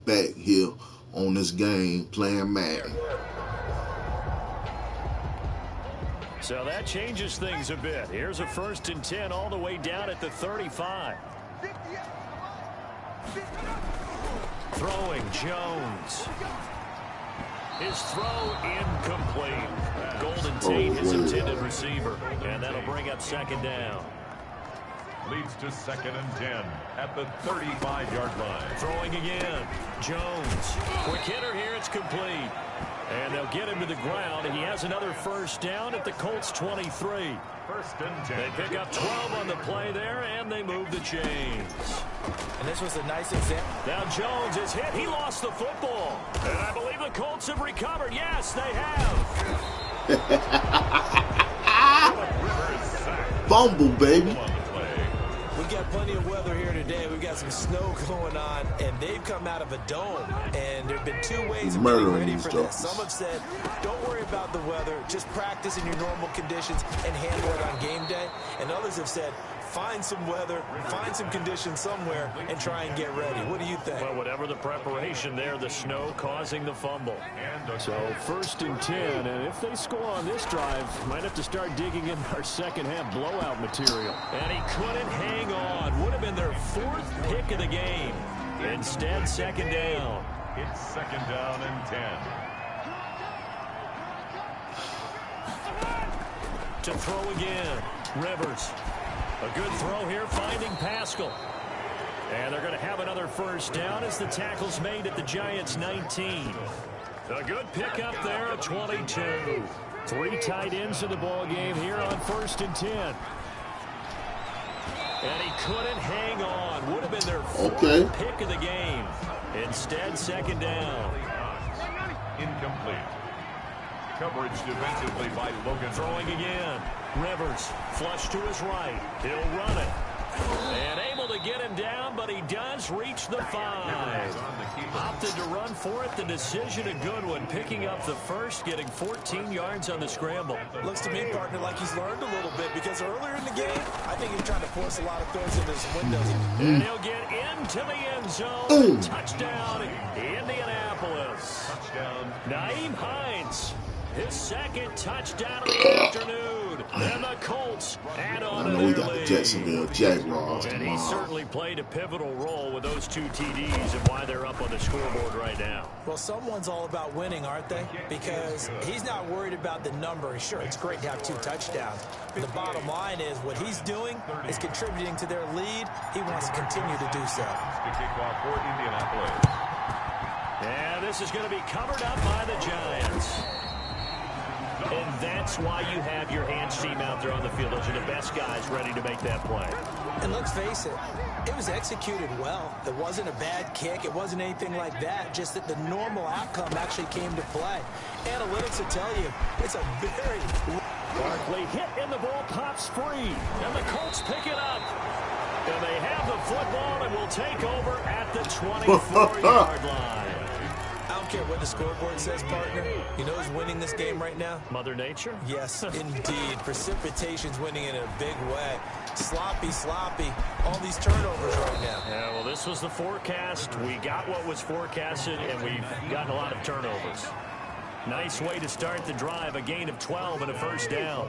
back here on this game playing Madden. So that changes things a bit. Here's a 1st and 10 all the way down at the 35. Throwing Jones. His throw incomplete. Golden Tate, his intended receiver. And that'll bring up 2nd down. Leads to 2nd and 10 at the 35-yard line. Throwing again. Jones. Quick hitter here. It's complete. And they'll get him to the ground. He has another 1st down at the Colts 23. 1st and 10. They pick up 12 on the play there, and they move the chains. And this was a nice example. Now Jones is hit. He lost the football. And I believe the Colts have recovered. Yes, they have. Fumble, baby. We've got plenty of weather here today. We've got some snow going on, and they've come out of a dome. And there have been 2 ways of getting ready for this. Some have said, don't worry about the weather. Just practice in your normal conditions and handle it on game day. And others have said, find some weather, find some conditions somewhere, and try and get ready. What do you think? Well, whatever the preparation there, the snow causing the fumble. So 1st and 10, and if they score on this drive, might have to start digging in our second-half blowout material. And he couldn't hang on. Would have been their 4th pick of the game. Instead, 2nd down. It's 2nd down and 10. To throw again. Rivers. A good throw here, finding Pascal. And they're going to have another 1st down as the tackle's made at the Giants' 19. A good pickup there at 22. 3 tight ends in the ball game here on 1st and 10. And he couldn't hang on. Would have been their 4th pick of the game. Instead, 2nd down. Incomplete. Coverage defensively by Logan. Throwing again. Rivers, flush to his right. He'll run it. And able to get him down, but he does reach the 5. Opted to run for it. The decision a good one. Picking up the 1st, getting 14 yards on the scramble. Looks to me, partner, like he's learned a little bit, because earlier in the game, I think he's trying to force a lot of throws into some windows. And he'll get into the end zone. Touchdown, Indianapolis. Touchdown. Nyheim Hines. His 2nd touchdown of the afternoon. And the Colts add on to we their got the lead. Jacksonville Jaguars And he tomorrow. certainly played a pivotal role with those 2 TDs and why they're up on the scoreboard right now. Well, someone's all about winning, aren't they? Because he's not worried about the number. Sure, it's great to have 2 touchdowns. But the bottom line is what he's doing is contributing to their lead. He wants to continue to do so. To kick off for Indianapolis. And this is going to be covered up by the Giants. And that's why you have your hands team out there on the field. Those are the best guys ready to make that play. And let's face it, it was executed well. It wasn't a bad kick. It wasn't anything like that. Just that the normal outcome actually came to play. Analytics will tell you it's a very... Barkley hit in the ball, pops free. And the Colts pick it up. And they have the football and will take over at the 24-yard line. I don't care what the scoreboard says, partner. You know who's winning this game right now? Mother Nature? Yes, indeed. Precipitation's winning in a big way. Sloppy, sloppy. All these turnovers right now. Yeah, well, this was the forecast. We got what was forecasted, and we've gotten a lot of turnovers. Nice way to start the drive. A gain of 12 and a 1st down.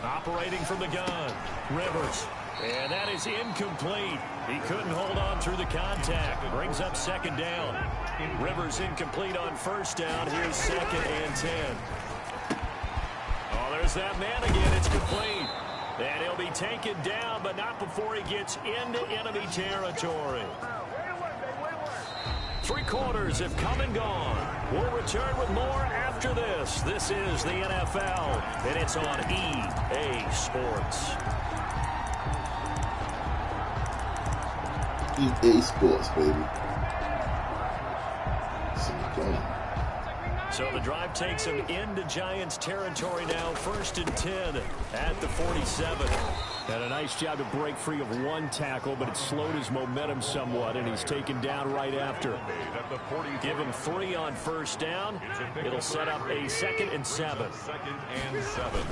Operating from the gun. Rivers. And that is incomplete. He couldn't hold on through the contact. Brings up 2nd down. Rivers incomplete on 1st down. Here's 2nd and 10. Oh, there's that man again. It's complete. And he'll be taken down, but not before he gets into enemy territory. 3 quarters have come and gone. We'll return with more after this. This is the NFL, and it's on EA Sports. EA Sports, baby. So the drive takes him into Giants territory now. 1st and 10 at the 47. Had a nice job to break free of 1 tackle, but it slowed his momentum somewhat, and he's taken down right after. Give him 3 on 1st down. It'll set up a 2nd and 7. 2nd and 7.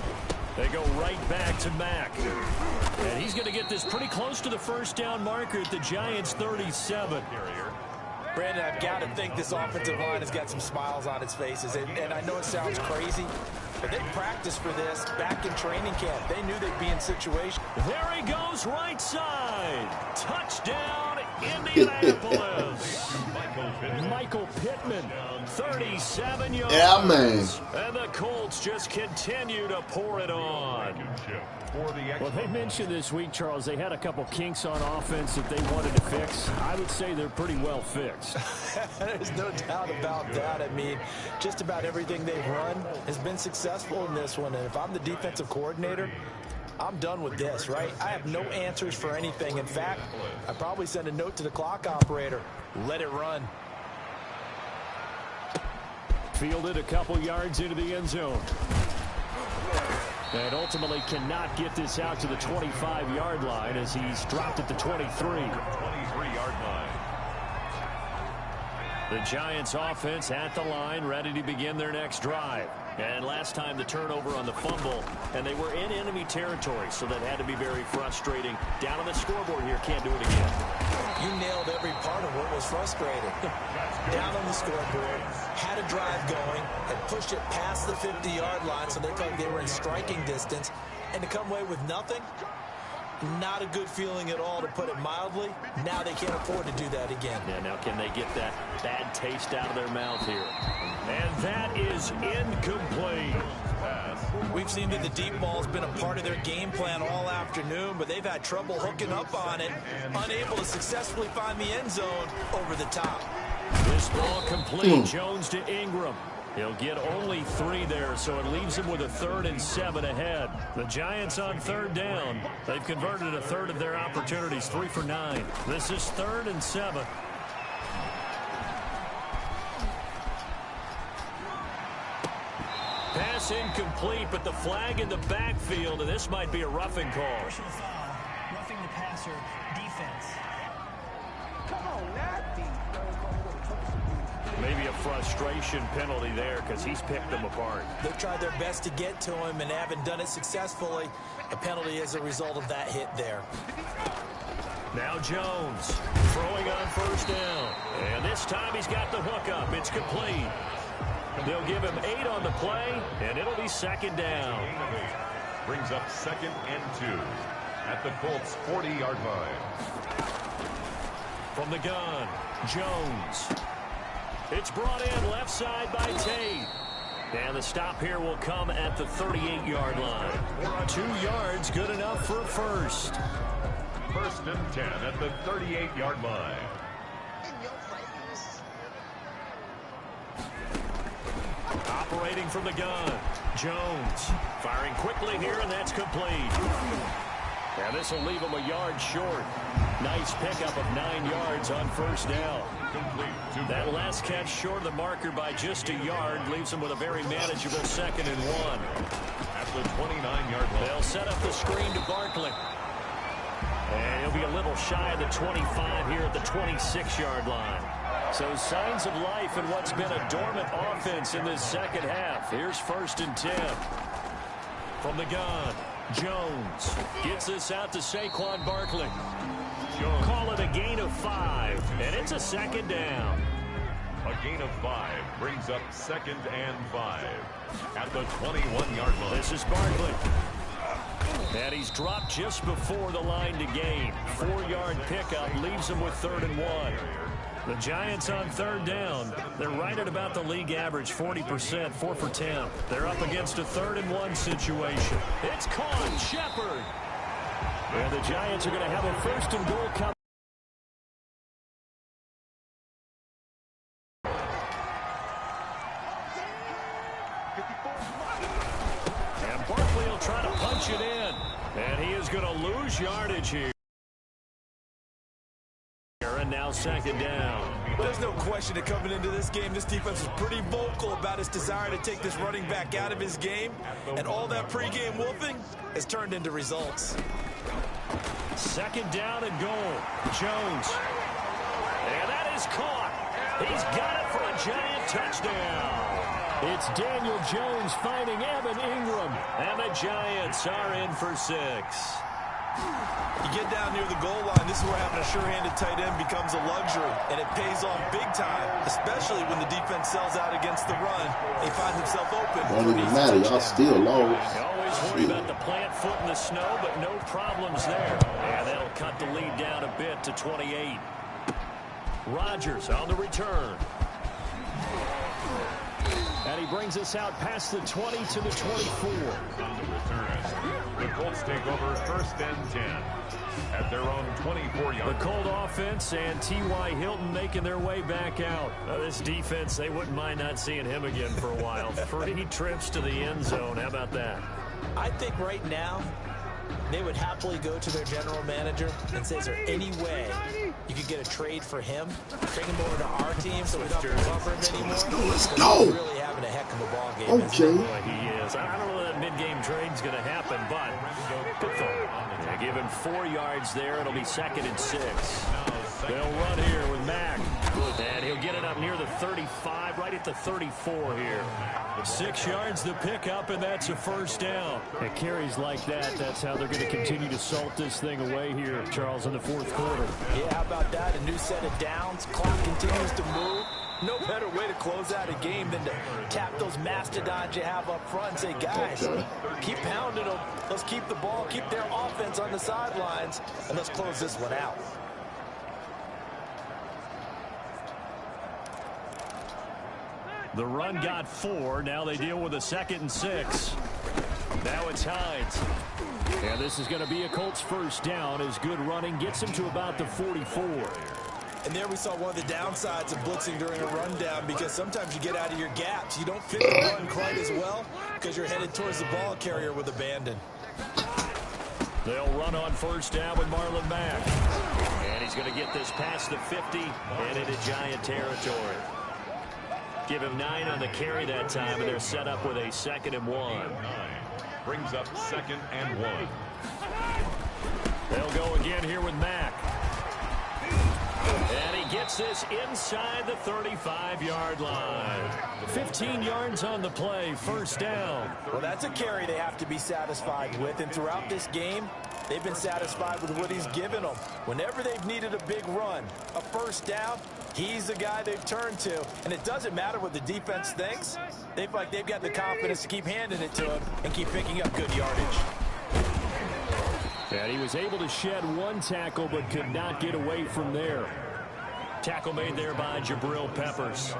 They go right back to Mack. And he's going to get this pretty close to the first down marker at the Giants' 37. Brandon, I've got to think this offensive line has got some smiles on its faces. And I know it sounds crazy, but they practiced for this back in training camp. They knew they'd be in situation. There he goes, right side. Touchdown, Indianapolis. Michael Pittman, 37 yards. Yeah, man. And the Colts just continue to pour it on. Well, they mentioned this week, Charles, they had a couple kinks on offense that they wanted to fix. I would say they're pretty well fixed. There's no doubt about that. I mean, just about everything they've run has been successful in this one. And if I'm the defensive coordinator, I'm done with this, right? I have no answers for anything. In fact, I probably send a note to the clock operator. Let it run. Fielded a couple yards into the end zone. And ultimately cannot get this out to the 25-yard line as he's dropped at the 23. 23-yard line. The Giants offense at the line, ready to begin their next drive. And last time the turnover on the fumble, and they were in enemy territory, so that had to be very frustrating. Down on the scoreboard here, can't do it again. You nailed every part of what was frustrating. Down on the scoreboard, had a drive going, and pushed it past the 50-yard line, so they felt they were in striking distance. And to come away with nothing, not a good feeling at all, to put it mildly. Now they can't afford to do that again. Yeah, now can they get that bad taste out of their mouth here? And that is incomplete. We've seen that the deep ball has been a part of their game plan all afternoon, but they've had trouble hooking up on it, unable to successfully find the end zone over the top. This ball complete. Jones to Ingram. He'll get only 3 there, so it leaves him with a 3rd and 7 ahead. The Giants on 3rd down. They've converted a third of their opportunities, 3 for 9. This is 3rd and 7. Pass incomplete, but the flag in the backfield, and this might be a roughing call. Personal foul, roughing the passer, defense. Come on, nasty. Maybe a frustration penalty there because he's picked them apart. They've tried their best to get to him and haven't done it successfully. A penalty as a result of that hit there. Now Jones throwing on 1st down. And this time he's got the hook up. It's complete. They'll give him 8 on the play, and it'll be 2nd down. Brings up 2nd and 2 at the Colts' 40-yard line. From the gun, Jones. It's brought in left side by Tate. And the stop here will come at the 38-yard line. 2 yards, good enough for first. 1st and 10 at the 38-yard line. Operating from the gun, Jones. Firing quickly here, and that's complete. And this will leave him a yard short. Nice pickup of 9 yards on 1st down. That last catch short of the marker by just a yard leaves him with a very manageable 2nd and 1. At the 29-yard line. They'll set up the screen to Barkley. And he'll be a little shy of the 25 here at the 26-yard line. So signs of life in what's been a dormant offense in this 2nd half. Here's 1st and 10. From the gun, Jones gets this out to Saquon Barkley. Call it a gain of 5, and it's a 2nd down. A gain of 5 brings up 2nd and 5 at the 21-yard line. This is Barkley. And he's dropped just before the line to gain. 4-yard pickup leaves him with 3rd and 1. The Giants on 3rd down. They're right at about the league average, 40%, 4 for 10. They're up against a 3rd and 1 situation. It's caught, Shepard. And the Giants are going to have a 1st and goal coming. And Barkley will try to punch it in. And he is going to lose yardage here. And now 2nd down. There's no question that coming into this game, this defense is pretty vocal about its desire to take this running back out of his game. And all that pregame wolfing has turned into results. 2nd down and goal. Jones. And that is caught. He's got it for a giant touchdown. It's Daniel Jones finding Evan Ingram, and the Giants are in for 6. You get down near the goal line, this is where having a sure-handed tight end becomes a luxury, and it pays off big time, especially when the defense sells out against the run. He finds himself open. Don't even matter. Y'all still lost. You always worry about the plant foot in the snow, but no problems there. And they'll cut the lead down a bit to 28. Rodgers on the return. And he brings us out past the 20 to the 24. On the return, the Colts take over 1st and 10 at their own 24-yard. The Colt offense and T.Y. Hilton making their way back out. This defense, they wouldn't mind not seeing him again for a while. 3 trips to the end zone. How about that? I think right now they would happily go to their general manager and say, is there any way you could get a trade for him? Bring him over to our team so we don't have to cover him anymore? Let's go. He's really having a heck of a ball game. Okay. Boy, he is. I don't know that mid-game trade's going to happen, but good thought. They give him 4 yards there. It'll be 2nd and 6. They'll run here with Mack. And he'll get it up near the 35, right at the 34 here. 6 yards the pickup, and that's a 1st down. It carries like that. That's how they're going to continue to salt this thing away here, Charles, in the 4th quarter. Yeah, how about that? A new set of downs. Clock continues to move. No better way to close out a game than to tap those mastodons you have up front and say, guys, keep pounding them. Let's keep the ball, keep their offense on the sidelines, and let's close this one out. The run got 4. Now they deal with a 2nd and 6. Now it's Hines. And this is going to be a Colts 1st down as good running gets him to about the 44. And there we saw one of the downsides of blitzing during a rundown, because sometimes you get out of your gaps. You don't fit the run quite as well because you're headed towards the ball carrier with abandon. They'll run on 1st down with Marlon Mack. And he's going to get this past the 50 and into Giant territory. Give him 9 on the carry that time, and they're set up with a 2nd and 1. Brings up 2nd and 1. They'll go again here with Mack. And he gets this inside the 35-yard line. 15 yards on the play, 1st down. Well, that's a carry they have to be satisfied with, and throughout this game, they've been satisfied with what he's given them. Whenever they've needed a big run, a 1st down, he's the guy they've turned to. And it doesn't matter what the defense thinks. They feel like they've got the confidence to keep handing it to him and keep picking up good yardage. And he was able to shed 1 tackle but could not get away from there. Tackle made there by Jabril Peppers.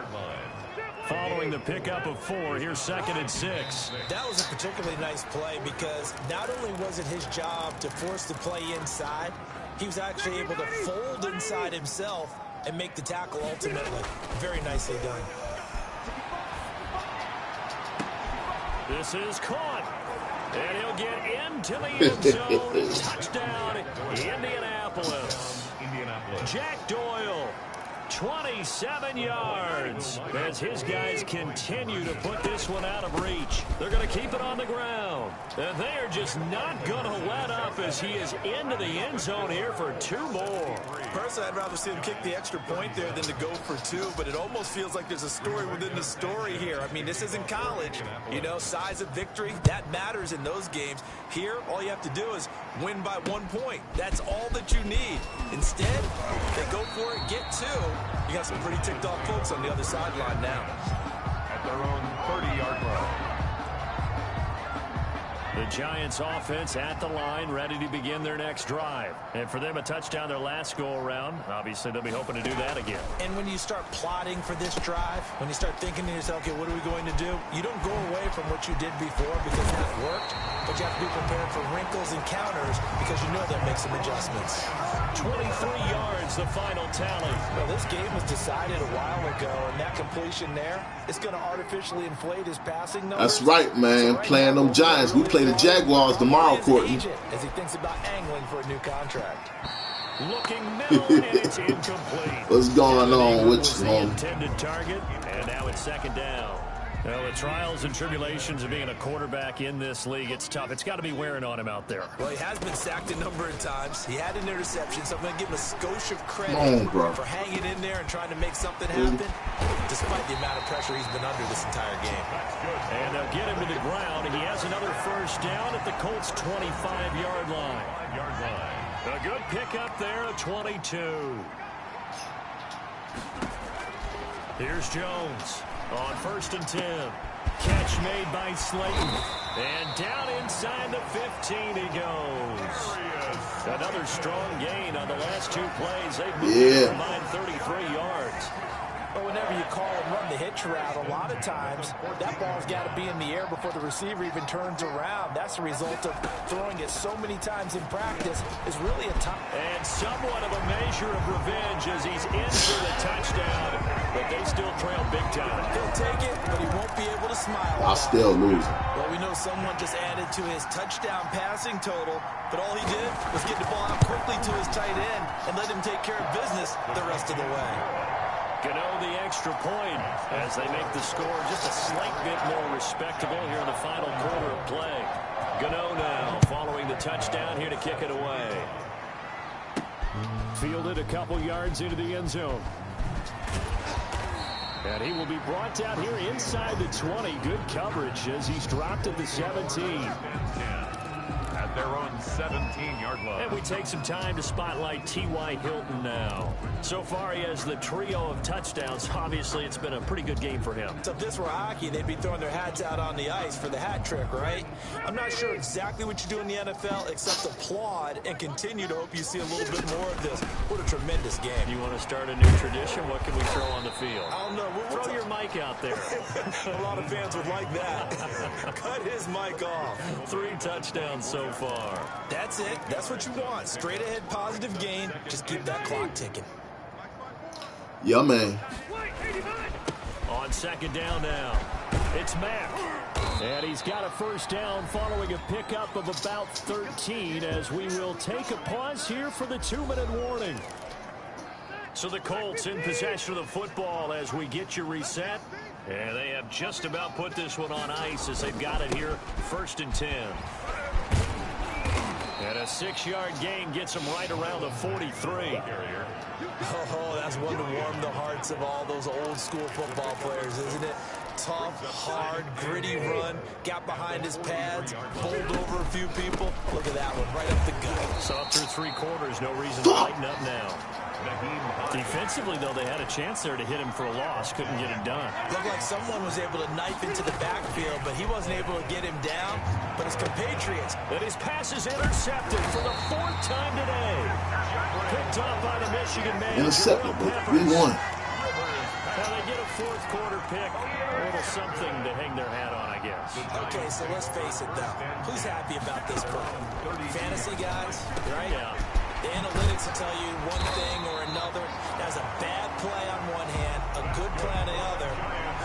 Following the pickup of 4, here's 2nd and 6. That was a particularly nice play because not only was it his job to force the play inside, he was actually able to fold inside himself and make the tackle ultimately. Very nicely done. This is caught. And he'll get into the end zone. Touchdown, Indianapolis. Jack Doyle, 27 yards as his guys continue to put this one out of reach. They're going to keep it on the ground. And they are just not going to let up as he is into the end zone here for 2 more. Personally, I'd rather see him kick the extra point there than to go for 2, but it almost feels like there's a story within the story here. I mean, this isn't college. You know, size of victory, that matters in those games. Here, all you have to do is win by 1 point. That's all that you need. Instead, they go for it, get 2. You got some pretty ticked off folks on the other sideline now. At their own 30-yard line. The Giants offense at the line, ready to begin their next drive. And for them, a touchdown their last go-around. Obviously, they'll be hoping to do that again. And when you start plotting for this drive, when you start thinking to yourself, okay, what are we going to do? You don't go away from what you did before because that worked, but you have to be prepared for wrinkles and counters because you know they'll make some adjustments. 23 yards, the final tally. Well, this game was decided a while ago, and that completion there is going to artificially inflate his passing numbers. That's right, man. So playing them Giants. We play the Jaguars tomorrow, Courtney. As he thinks about angling for a new contract. Looking middle, and it's incomplete. What's going on with you, the intended target, and now it's 2nd down. Well, the trials and tribulations of being a quarterback in this league, it's tough. It's got to be wearing on him out there. Well, he has been sacked a number of times. He had an interception, so I'm going to give him a skosh of credit for hanging in there and trying to make something happen, despite the amount of pressure he's been under this entire game. And they'll get him to the ground. He has another first down at the Colts' 25-yard line. A good pickup there at 22. Here's Jones. On 1st and 10. Catch made by Slayton. And down inside the 15 he goes. Another strong gain on the last 2 plays. They've moved a combined 33 yards. But whenever you call and run the hitch route, a lot of times that ball's got to be in the air before the receiver even turns around. That's the result of throwing it so many times in practice. Is really a time. And somewhat of a measure of revenge as he's in for the touchdown. But they still trail big time. He'll take it, but he won't be able to smile. I'll still lose. Well, we know someone just added to his touchdown passing total, but all he did was get the ball out quickly to his tight end and let him take care of business the rest of the way. Gano the extra point as they make the score just a slight bit more respectable here in the final quarter of play. Gano now following the touchdown here to kick it away. Fielded a couple yards into the end zone. And he will be brought down here inside the 20. Good coverage as he's dropped at the 17. At their own 17-yard line. And we take some time to spotlight T.Y. Hilton now. So far, he has the trio of touchdowns. Obviously, it's been a pretty good game for him. So if this were hockey, they'd be throwing their hats out on the ice for the hat trick, right? I'm not sure exactly what you do in the NFL except applaud and continue to hope you see a little bit more of this. What a tremendous game. You want to start a new tradition? What can we throw on the field? I don't know. Throw your mic out there. A lot of fans would like that. Cut his mic off. 3 touchdowns so far. That's it. That's what you want. Straight ahead positive gain. Just keep that clock ticking. Yeah, man. On 2nd down now, it's Mack. And he's got a first down following a pickup of about 13 as we will take a pause here for the 2-minute warning. So the Colts in possession of the football as we get you reset. And they have just about put this one on ice as they've got it here, 1st and 10. And a 6-yard gain gets him right around the 43. Oh, that's one to warm the hearts of all those old school football players, isn't it? Tough, hard, gritty run. Got behind his pads, bowled over a few people. Look at that one, right up the gut. So through 3 quarters, no reason to lighten up now. Defensively, though, they had a chance there to hit him for a loss. Couldn't get it done. Looked like someone was able to knife into the backfield, but he wasn't able to get him down. But his compatriots. And his pass is intercepted for the 4th time today. Picked off by the Michigan man. Intercepted, but 3-1. Now they get a 4th quarter pick. A little something to hang their hat on, I guess. Okay, so let's face it, though. Who's happy about this play? Fantasy guys, right? Yeah. The analytics will tell you one thing or another. That's a bad play on one hand, a good play on the other,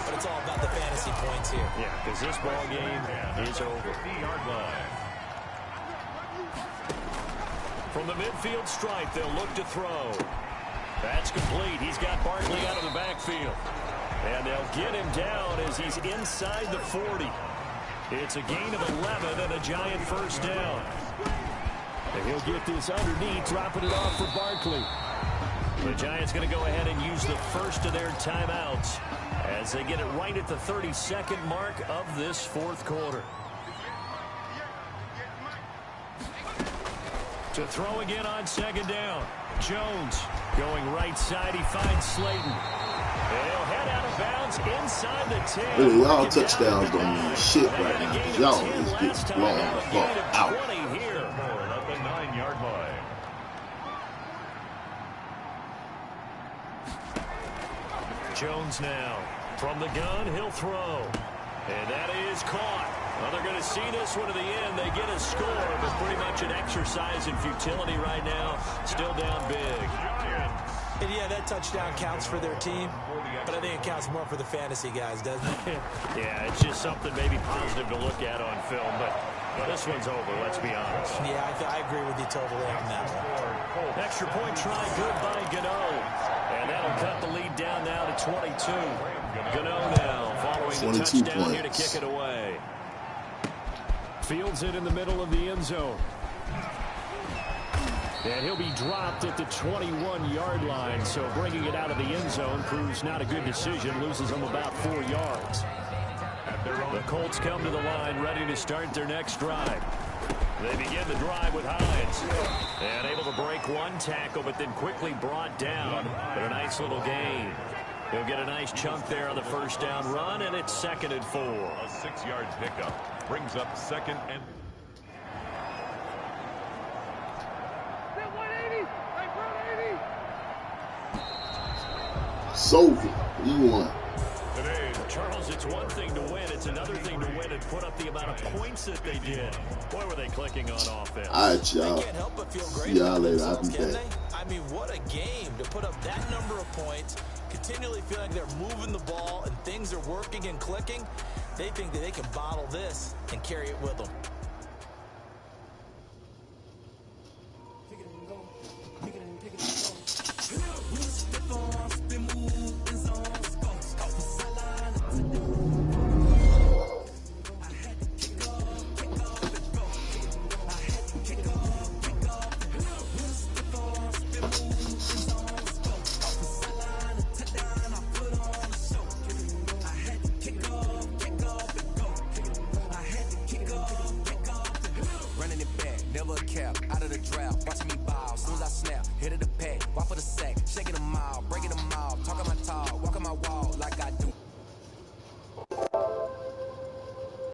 but it's all about the fantasy points here. Yeah, because this ball game is over. From the midfield stripe, they'll look to throw. That's complete. He's got Barkley out of the backfield. And they'll get him down as he's inside the 40. It's a gain of 11 and a giant first down. And he'll get this underneath, dropping it off for Barkley. The Giants going to go ahead and use the first of their timeouts as they get it right at the 32nd mark of this 4th quarter. To throw again on 2nd down. Jones going right side. He finds Slayton. And he'll head out of bounds inside the 10. Really, y'all touchdowns don't mean shit right now. Y'all is getting blown the fuck out. Here. At the 9-yard line. Jones now. From the gun, he'll throw. And that is caught. Well, they're going to see this one to the end. They get a score, but pretty much an exercise in futility right now. Still down big. And yeah, that touchdown counts for their team, but I think it counts more for the fantasy guys, doesn't it? Yeah, it's just something maybe positive to look at on film, but this one's over, let's be honest. Yeah, I agree with you totally on that one. Extra point try, good by Gano. And that That'll cut the lead down now to 22. Gano now following the touchdown here to kick it away. Fields it in the middle of the end zone. And he'll be dropped at the 21-yard line, so bringing it out of the end zone proves not a good decision, loses them about 4 yards. The Colts come to the line, ready to start their next drive. They begin the drive with Hines. And able to break one tackle, but then quickly brought down. But a nice little gain. He'll get a nice chunk there on the first down run, and it's 2nd and 4. A 6-yard pickup brings up 2nd and... Soviet, what do you want? Today, Charles, it's one thing to win. It's another thing to win and put up the amount of points that they did. Boy, were they clicking on offense. All right, y'all. See y'all later. I'll be back. I mean, what a game to put up that number of points, continually feeling they're moving the ball and things are working and clicking. They think that they can bottle this and carry it with them. Out of the drought, watching me ball. Soon as I snap, hit of the pack, walk for the sack, shaking them all, breaking them